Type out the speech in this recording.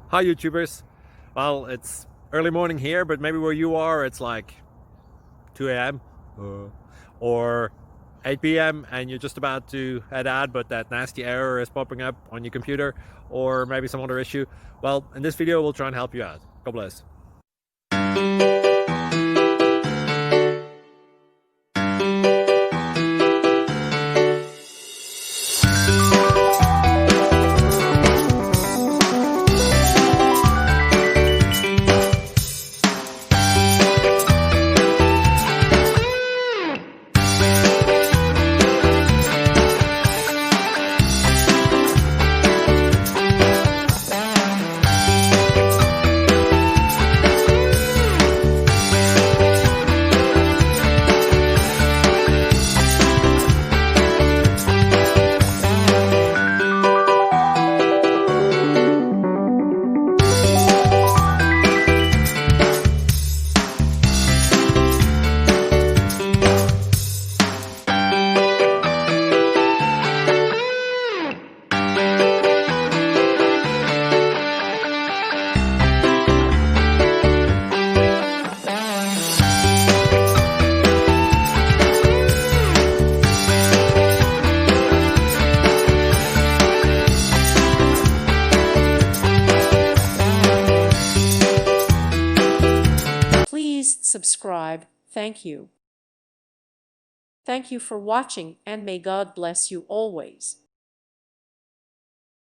Hi YouTubers. Well, it's early morning here, but maybe where you are it's like 2 a.m. Or 8 p.m. and you're just about to head out, but that nasty error is popping up on your computer, or maybe some other issue. Well, in this video we'll try and help you out. God bless. Please subscribe. Thank you. Thank you for watching, and may God bless you always.